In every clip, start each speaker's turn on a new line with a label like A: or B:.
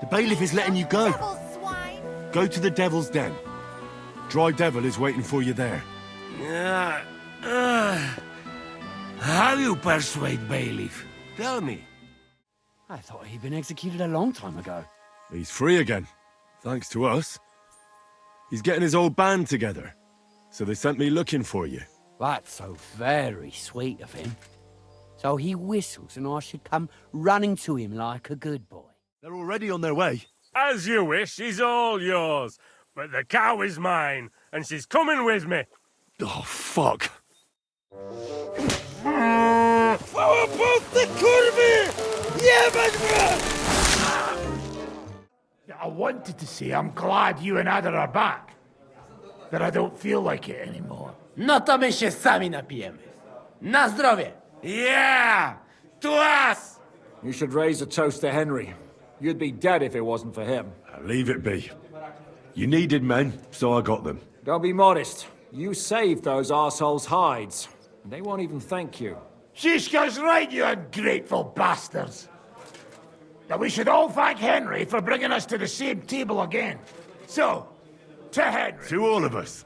A: The bailiff is letting you go.
B: Devil swine!
A: Go to the Devil's Den. Dry Devil is waiting for you there.
C: How you persuade bailiff? Tell me.
D: I thought he'd been executed a long time ago.
A: He's free again, thanks to us. He's getting his old band together, so they sent me looking for you.
D: That's so very sweet of him. So he whistles and I should come running to him like a good boy.
A: They're already on their way.
E: As you wish, she's all yours. But the cow is mine, and she's coming with me.
A: Oh, fuck.
F: I wanted to say I'm glad you and Ada are back. That I don't feel like it anymore.
G: No to my się sami napijemy. Na zdrowie!
C: Yeah! To us!
H: You should raise a toast to Henry. You'd be dead if it wasn't for him.
A: Leave it be. You needed men, so I got them.
H: Don't be modest. You saved those assholes' hides. They won't even thank you.
F: Zizka's right, you ungrateful bastards. That we should all thank Henry for bringing us to the same table again. So, to Henry.
A: To all of us.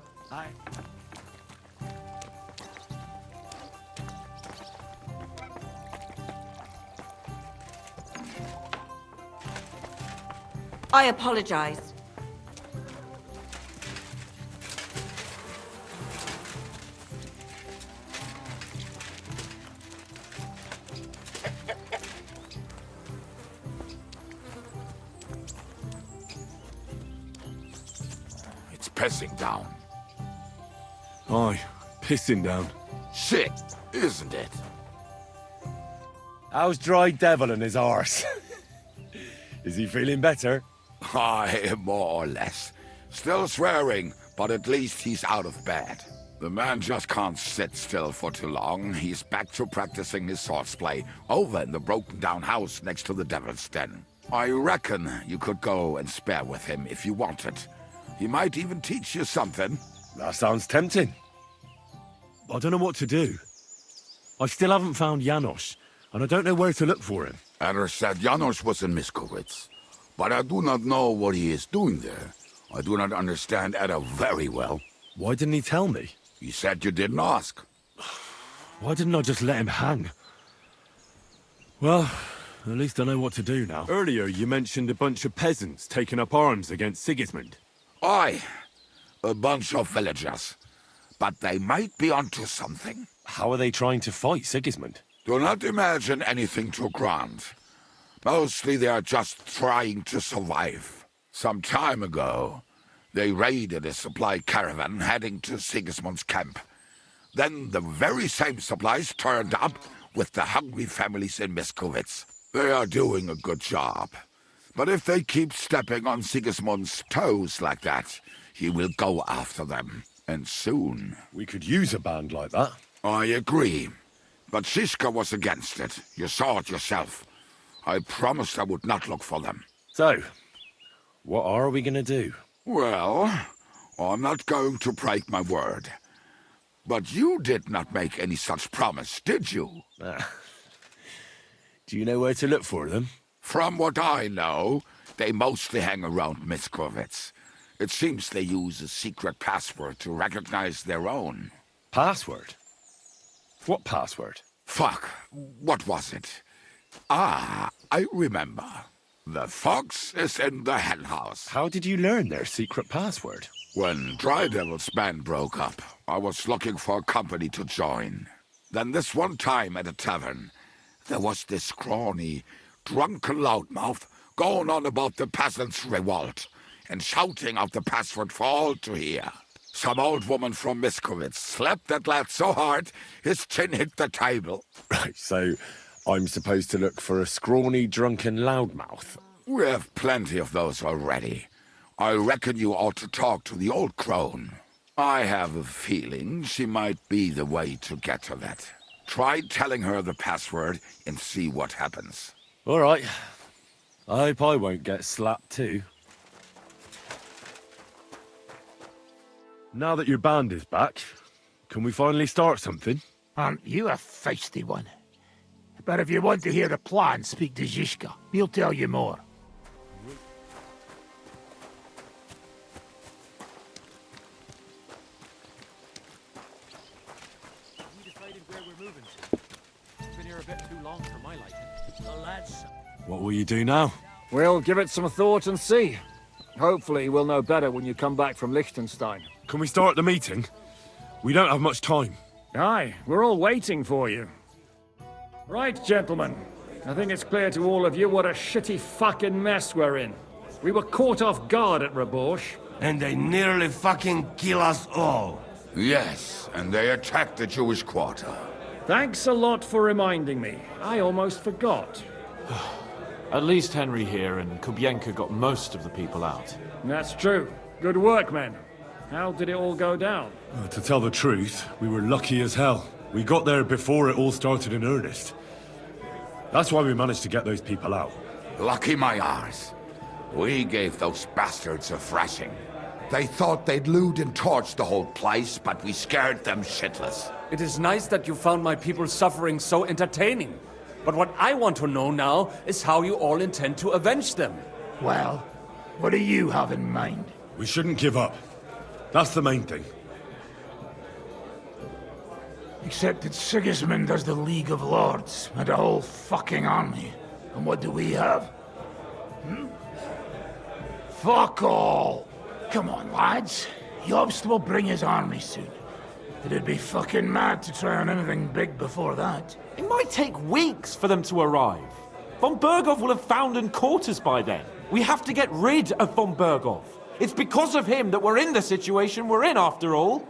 B: I apologize.
I: It's pissing down.
A: Aye, pissing down.
I: Shit, isn't it?
A: How's Dry Devil and his arse? Is he feeling better?
I: Aye, more or less. Still swearing, but at least he's out of bed. The man just can't sit still for too long. He's back to practicing his swordsplay over in the broken-down house next to the Devil's Den. I reckon you could go and spare with him if you wanted. He might even teach you something.
A: That sounds tempting. I don't know what to do. I still haven't found Janos, and I don't know where to look for him.
I: Anders said Janos was in Miskovitz, but I do not know what he is doing there. I do not understand Ada very well.
A: Why didn't he tell me?
I: He said you didn't ask.
A: Why didn't I just let him hang? Well, at least I know what to do now. Earlier, you mentioned a bunch of peasants taking up arms against Sigismund.
I: Aye, a bunch of villagers. But they might be onto something.
A: How are they trying to fight Sigismund?
I: Do not imagine anything too grand. Mostly they are just trying to survive. Some time ago, they raided a supply caravan heading to Sigismund's camp. Then the very same supplies turned up with the hungry families in Miskovitz. They are doing a good job. But if they keep stepping on Sigismund's toes like that, he will go after them. And soon.
A: We could use a band like that.
I: I agree. But Siska was against it. You saw it yourself. I promised I would not look for them.
A: So, what are we going to do?
I: Well, I'm not going to break my word. But you did not make any such promise, did you?
A: Do you know where to look for them?
I: From what I know, they mostly hang around Miskovitz. It seems they use a secret password to recognize their own.
A: Password? What password?
I: Fuck, what was it? Ah, I remember. The fox is in the henhouse.
A: How did you learn their secret password?
I: When Dry Devil's band broke up, I was looking for a company to join. Then this one time at a tavern, there was this scrawny, drunken loudmouth going on about the peasants' revolt and shouting out the password for all to hear. Some old woman from Miskovitz slapped that lad so hard, his chin hit the table.
A: Right, so I'm supposed to look for a scrawny, drunken loudmouth.
I: We have plenty of those already. I reckon you ought to talk to the old crone. I have a feeling she might be the way to get to that. Try telling her the password and see what happens.
A: All right. I hope I won't get slapped too. Now that your band is back, can we finally start something?
F: Aren't you a feisty one? But if you want to hear the plan, speak to Zizka. He'll tell you more.
A: What will you do now?
H: We'll give it some thought and see. Hopefully we'll know better when you come back from Liechtenstein.
A: Can we start the meeting? We don't have much time.
H: Aye, we're all waiting for you. Right, gentlemen. I think it's clear to all of you what a shitty fucking mess we're in. We were caught off guard at Rabosh.
C: And they nearly fucking kill us all.
I: Yes, and they attacked the Jewish quarter.
H: Thanks a lot for reminding me. I almost forgot.
J: At least Henry here and Kubienka got most of the people out.
H: That's true. Good work, men. How did it all go down?
A: To tell the truth, we were lucky as hell. We got there before it all started in earnest. That's why we managed to get those people out.
I: Lucky my arse. We gave those bastards a thrashing. They thought they'd loot and torch the whole place, but we scared them shitless.
K: It is nice that you found my people's suffering so entertaining. But what I want to know now is how you all intend to avenge them.
F: Well, what do you have in mind?
A: We shouldn't give up. That's the main thing.
F: Except that Sigismund has the League of Lords and a whole fucking army. And what do we have? Fuck all! Come on, lads. Jobst will bring his army soon. It'd be fucking mad to try on anything big before that.
J: It might take weeks for them to arrive. Von Berghoff will have found and caught us by then. We have to get rid of Von Berghoff. It's because of him that we're in the situation we're in, after all.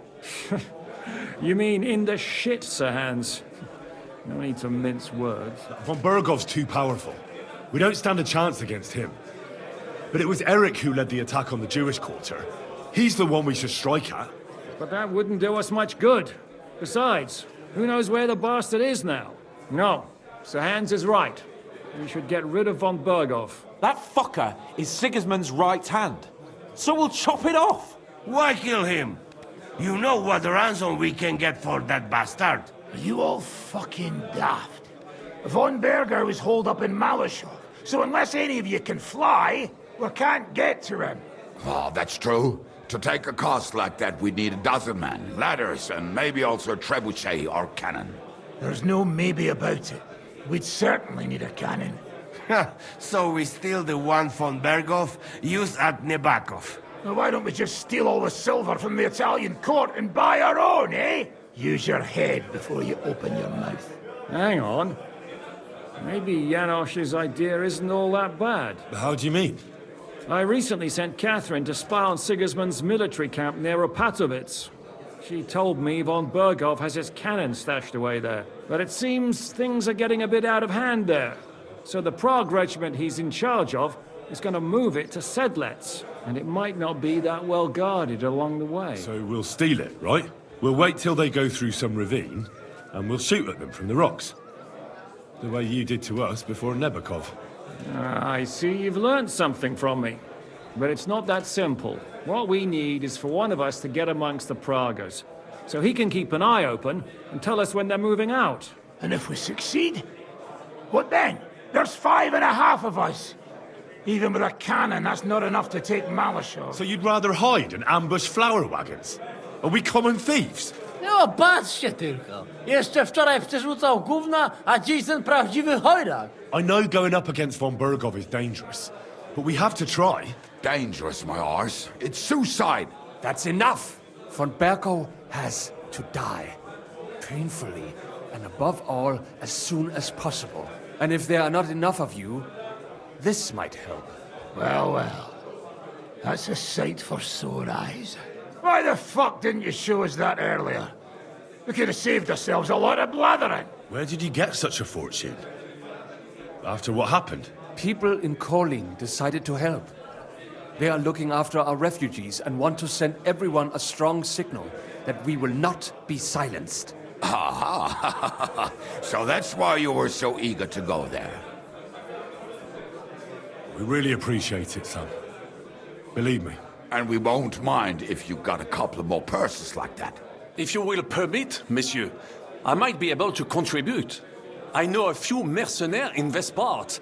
H: You mean in the shit, Sir Hans? No need to mince words.
A: Von Berghoff's too powerful. We don't stand a chance against him. But it was Eric who led the attack on the Jewish quarter. He's the one we should strike at.
H: But that wouldn't do us much good. Besides, who knows where the bastard is now? No, Sir Hans is right. We should get rid of von Berghoff.
J: That fucker is Sigismund's right hand. So we'll chop it off.
C: Why kill him? You know what ransom we can get for that bastard.
F: Are you all fucking daft? Von Berger was holed up in Malashov, so unless any of you can fly, we can't get to him.
I: Oh, that's true. To take a cost like that, we'd need a dozen men, ladders, and maybe also a trebuchet or cannon.
F: There's no maybe about it. We'd certainly need a cannon.
C: So we steal the one von Berghoff used at Nebakov.
F: Well, why don't we just steal all the silver from the Italian court and buy our own, eh? Use your head before you open your mouth.
H: Hang on. Maybe Janosch's idea isn't all that bad.
A: How do you mean?
H: I recently sent Catherine to spy on Sigismund's military camp near Opatovitz. She told me von Berghoff has his cannon stashed away there. But it seems things are getting a bit out of hand there. So the Prague regiment he's in charge of is going to move it to Sedlets. And it might not be that well guarded along the way.
A: So we'll steal it, right? We'll wait till they go through some ravine, and we'll shoot at them from the rocks. The way you did to us before Nebakov.
H: I see you've learned something from me. But it's not that simple. What we need is for one of us to get amongst the Pragas, so he can keep an eye open and tell us when they're moving out.
F: And if we succeed, what then? There's 5.5 of us. Even with a cannon, that's not enough to take Malashov.
A: So you'd rather hide and ambush flower wagons? Are we common thieves?
G: No, patrzcie tylko. Jeszcze wczoraj przerzucał gówna, a dziś ten prawdziwy chojrak.
A: I know going up against von Berghoff is dangerous, but we have to try.
I: Dangerous, my arse. It's suicide.
K: That's enough! Von Berghoff has to die. Painfully, and above all, as soon as possible. And if there are not enough of you, this might help.
F: Well, well. That's a sight for sore eyes. Why the fuck didn't you show us that earlier? We could have saved ourselves a lot of blathering.
A: Where did you get such a fortune? After what happened?
K: People in Kolin decided to help. They are looking after our refugees and want to send everyone a strong signal that we will not be silenced.
I: Aha! So that's why you were so eager to go there.
A: We really appreciate it, son. Believe me.
I: And we won't mind if you got a couple of more purses like that.
L: If you will permit, monsieur, I might be able to contribute. I know a few mercenaires in this part.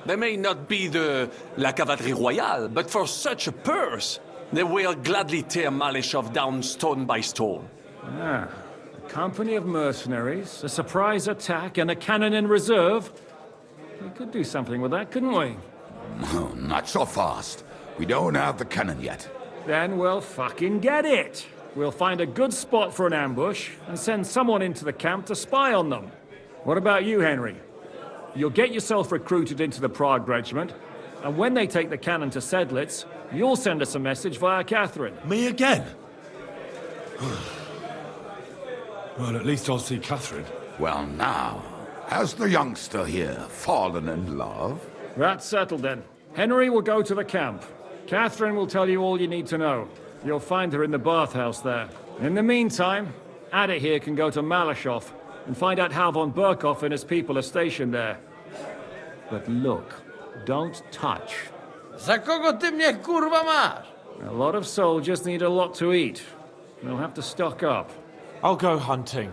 L: They may not be la cavalerie royale, but for such a purse, they will gladly tear Maleshov down stone by stone.
H: Ah, a company of mercenaries, a surprise attack, and a cannon in reserve. We could do something with that, couldn't we?
I: No, not so fast. We don't have the cannon yet.
H: Then we'll fucking get it. We'll find a good spot for an ambush and send someone into the camp to spy on them. What about you, Henry? You'll get yourself recruited into the Prague regiment, and when they take the cannon to Sedlitz, you'll send us a message via Catherine.
A: Me again? Well, at least I'll see Catherine.
I: Well, now, has the youngster here fallen in love?
H: That's settled then. Henry will go to the camp. Catherine will tell you all you need to know. You'll find her in the bathhouse there. In the meantime, Ada here can go to Malashov and find out how von Burkhoff and his people are stationed there. But look, don't touch.
G: Za kogo ty mnie kurwa masz?
H: A lot of soldiers need a lot to eat. They'll have to stock up.
J: I'll go hunting.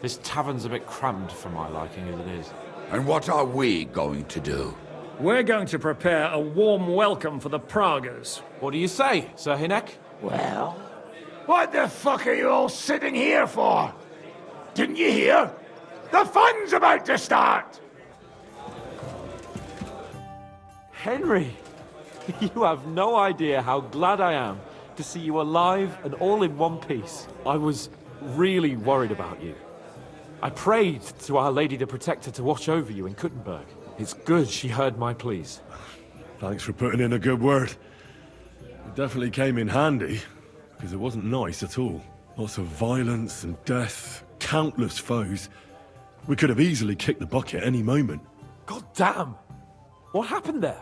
J: This tavern's a bit crammed for my liking as it is.
I: And what are we going to do?
H: We're going to prepare a warm welcome for the Praguers.
J: What do you say, Sir Hinek?
F: Well, what the fuck are you all sitting here for? Didn't you hear? The fun's about to start!
J: Henry, you have no idea how glad I am to see you alive and all in one piece. I was really worried about you. I prayed to Our Lady the Protector to watch over you in Kuttenberg. It's good she heard my pleas.
A: Thanks for putting in a good word. It definitely came in handy, because it wasn't nice at all. Lots of violence and death, countless foes. We could have easily kicked the bucket any moment.
J: God damn! What happened there?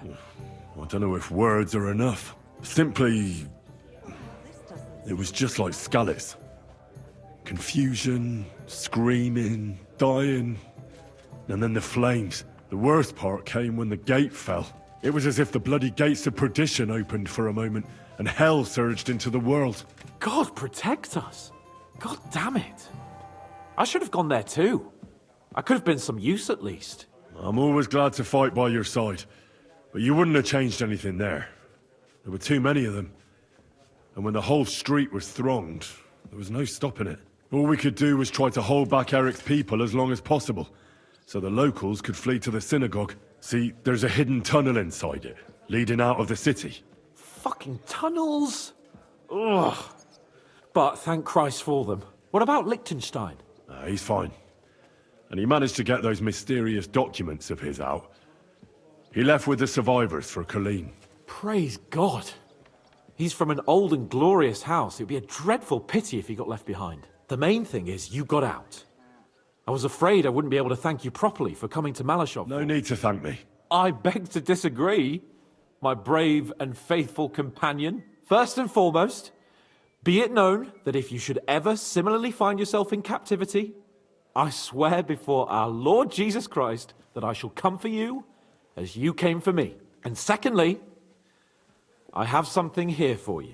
A: I don't know if words are enough. Simply... it was just like Skalitz. Confusion, screaming, dying, and then the flames. The worst part came when the gate fell. It was as if the bloody gates of perdition opened for a moment, and hell surged into the world.
J: God protect us! God damn it! I should have gone there too. I could have been some use at least.
A: I'm always glad to fight by your side, but you wouldn't have changed anything there. There were too many of them. And when the whole street was thronged, there was no stopping it. All we could do was try to hold back Eric's people as long as possible, so the locals could flee to the synagogue. See, there's a hidden tunnel inside it, leading out of the city.
J: Fucking tunnels! Ugh. But thank Christ for them. What about Liechtenstein?
A: He's fine. And he managed to get those mysterious documents of his out. He left with the survivors for Colleen.
J: Praise God. He's from an old and glorious house. It'd be a dreadful pity if he got left behind. The main thing is you got out. I was afraid I wouldn't be able to thank you properly for coming to Malashov.
A: No need to thank me.
J: I beg to disagree, my brave and faithful companion. First and foremost, be it known that if you should ever similarly find yourself in captivity, I swear before our Lord Jesus Christ that I shall come for you as you came for me. And secondly, I have something here for you.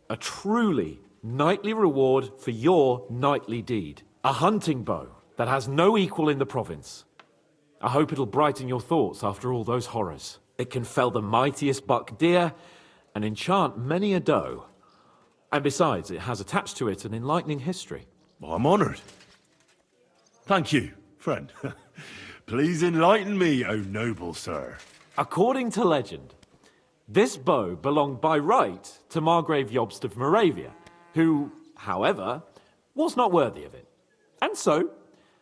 J: A truly knightly reward for your knightly deed. A hunting bow that has no equal in the province. I hope it'll brighten your thoughts after all those horrors. It can fell the mightiest buck deer and enchant many a doe. And besides, it has attached to it an enlightening history.
A: I'm honored. Thank you, friend. Please enlighten me, O noble sir.
J: According to legend, this bow belonged by right to Margrave Jobst of Moravia, who, however, was not worthy of it. And so,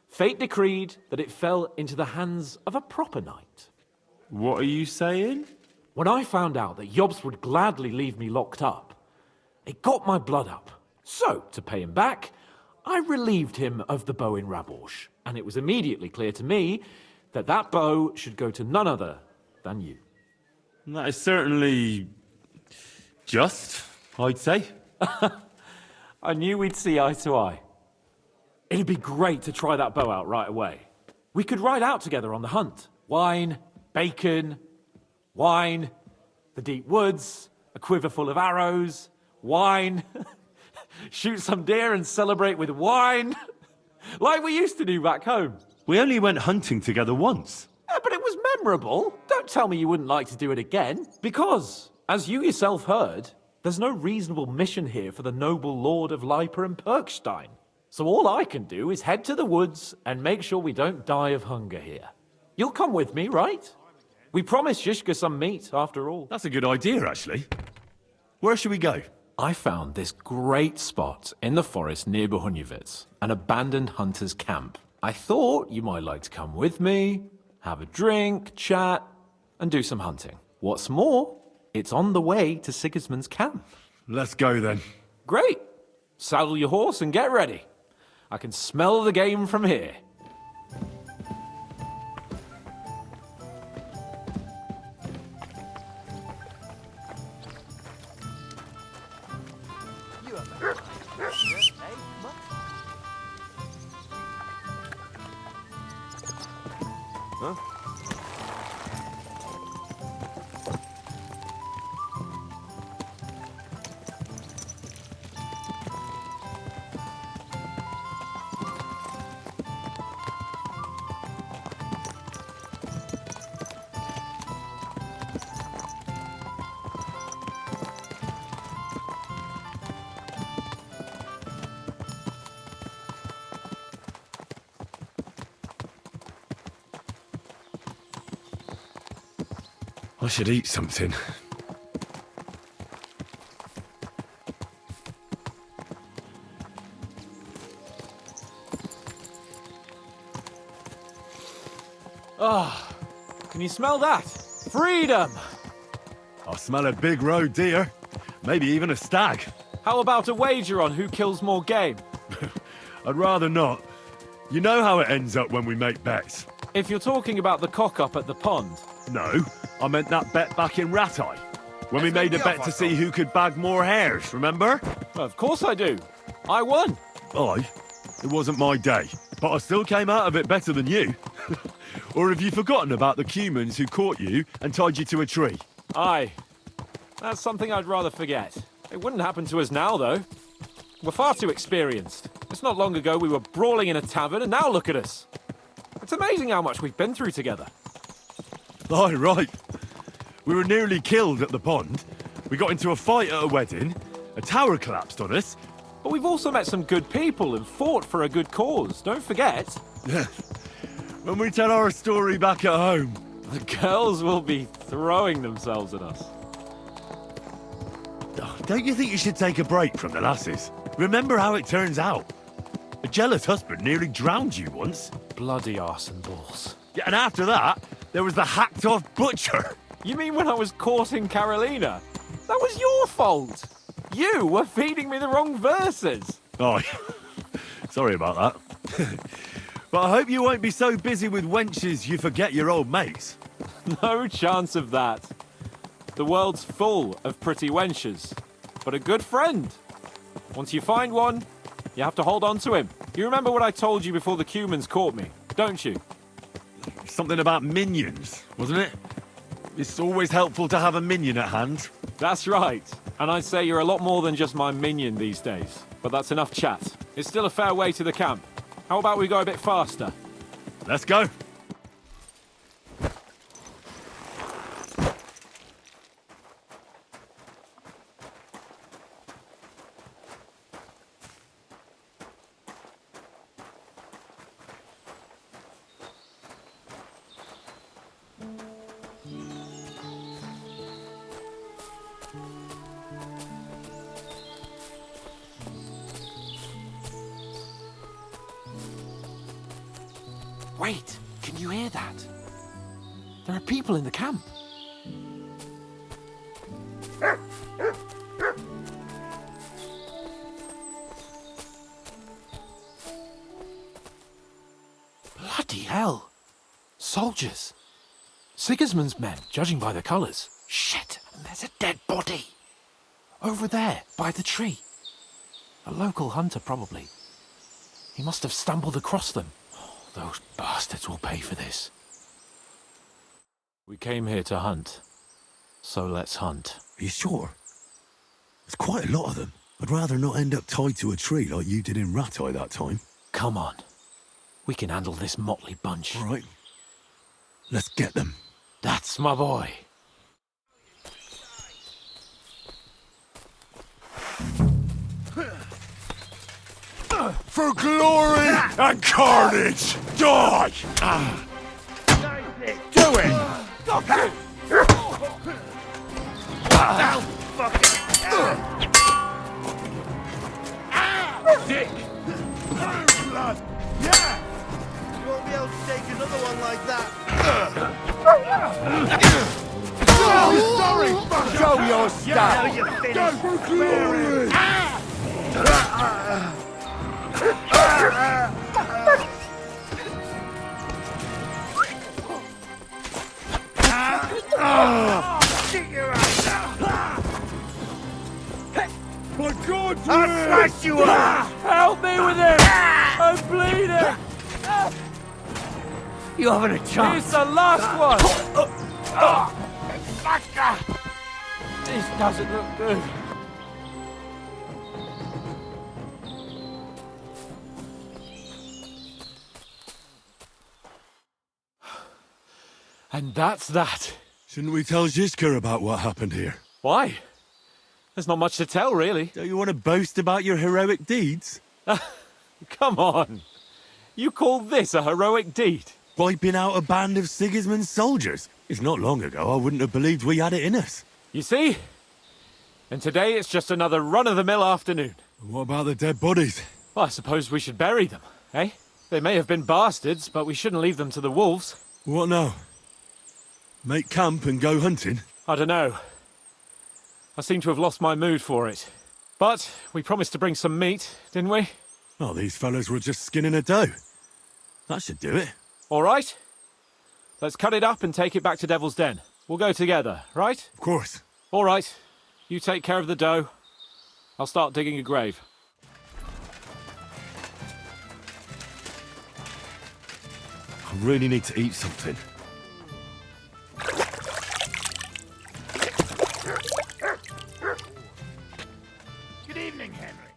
J: fate decreed that it fell into the hands of a proper knight.
A: What are you saying?
J: When I found out that Jobst would gladly leave me locked up, it got my blood up. So, to pay him back, I relieved him of the bow in Raborsch, and it was immediately clear to me that that bow should go to none other than you.
A: That is certainly just, I'd say.
J: I knew we'd see eye to eye. It'd be great to try that bow out right away. We could ride out together on the hunt. Wine, bacon, wine, the deep woods, a quiver full of arrows, wine, shoot some deer and celebrate with wine, like we used to do back home.
A: We only went hunting together once.
J: Yeah, but it was memorable. Don't tell me you wouldn't like to do it again. Because, as you yourself heard, there's no reasonable mission here for the noble lord of Leiper and Perkstein. So all I can do is head to the woods and make sure we don't die of hunger here. You'll come with me, right? We promised Shishka some meat, after all.
A: That's a good idea, actually. Where should we go?
J: I found this great spot in the forest near Bohemia, an abandoned hunter's camp. I thought you might like to come with me, have a drink, chat, and do some hunting. What's more, it's on the way to Sigismund's camp.
A: Let's go then.
J: Great! Saddle your horse and get ready. I can smell the game from here.
A: I should eat something.
J: Can you smell that? Freedom!
A: I smell a big roe deer. Maybe even a stag.
J: How about a wager on who kills more game?
A: I'd rather not. You know how it ends up when we make bets.
J: If you're talking about the cock-up at the pond.
A: No, I meant that bet back in Ratai. When we made a bet to see who could bag more hares, remember?
J: Well, of course I do. I won.
A: It wasn't my day, but I still came out of it better than you. Or have you forgotten about the humans who caught you and tied you to a tree?
J: Aye. That's something I'd rather forget. It wouldn't happen to us now, though. We're far too experienced. It's not long ago we were brawling in a tavern, and now look at us. It's amazing how much we've been through together.
A: Aye, right. We were nearly killed at the pond. We got into a fight at a wedding. A tower collapsed on us.
J: But we've also met some good people and fought for a good cause. Don't forget.
A: When we tell our story back at home.
J: The girls will be throwing themselves at us.
A: Don't you think you should take a break from the lasses? Remember how it turns out. A jealous husband nearly drowned you once.
J: Bloody arse and balls.
A: Yeah, and after that, there was the hacked-off butcher.
J: You mean when I was courting Carolina? That was your fault. You were feeding me the wrong verses.
A: Oh, sorry about that. But I hope you won't be so busy with wenches you forget your old mates.
J: No chance of that. The world's full of pretty wenches, but a good friend. Once you find one, you have to hold on to him. You remember what I told you before the Cumans caught me, don't you?
A: Something about minions, wasn't it? It's always helpful to have a minion at hand.
J: That's right. And I'd say you're a lot more than just my minion these days. But that's enough chat. It's still a fair way to the camp. How about we go a bit faster?
A: Let's go.
J: Wait, can you hear that? There are people in the camp. Bloody hell. Soldiers. Sigismund's men, judging by the colours. Shit, and there's a dead body. Over there, by the tree. A local hunter, probably. He must have stumbled across them. Those bastards will pay for this. We came here to hunt, so let's hunt.
A: Are you sure? There's quite a lot of them. I'd rather not end up tied to a tree like you did in Ratai that time.
J: Come on. We can handle this motley bunch.
A: All right. Let's get them.
J: That's my boy.
A: For glory and carnage, die!
F: Dick! Blood! Yeah!
M: You won't be able to take another one like that.
F: Sorry!
M: Show your stuff!
F: Now you're finished! Go for glory! Stick your ass out!
A: My God,
F: I'll smash you up!
G: Help me with him! I'm bleeding!
D: You haven't a chance.
G: It's the last one!
F: Fucker!
G: This doesn't look good.
J: And that's that.
A: Shouldn't we tell Zizka about what happened here?
J: Why? There's not much to tell, really.
A: Don't you want to boast about your heroic deeds?
J: Come on. You call this a heroic deed?
A: Wiping out a band of Sigismund's soldiers? It's not long ago I wouldn't have believed we had it in us.
J: You see? And today it's just another run-of-the-mill afternoon.
A: And what about the dead bodies?
J: Well, I suppose we should bury them, eh? They may have been bastards, but we shouldn't leave them to the wolves.
A: What now? Make camp and go hunting?
J: I don't know. I seem to have lost my mood for it. But we promised to bring some meat, didn't we?
A: Oh, these fellas were just skinning a doe. That should do it.
J: All right. Let's cut it up and take it back to Devil's Den. We'll go together, right?
A: Of course.
J: All right. You take care of the doe. I'll start digging a grave.
A: I really need to eat something.
F: Good evening, Henry.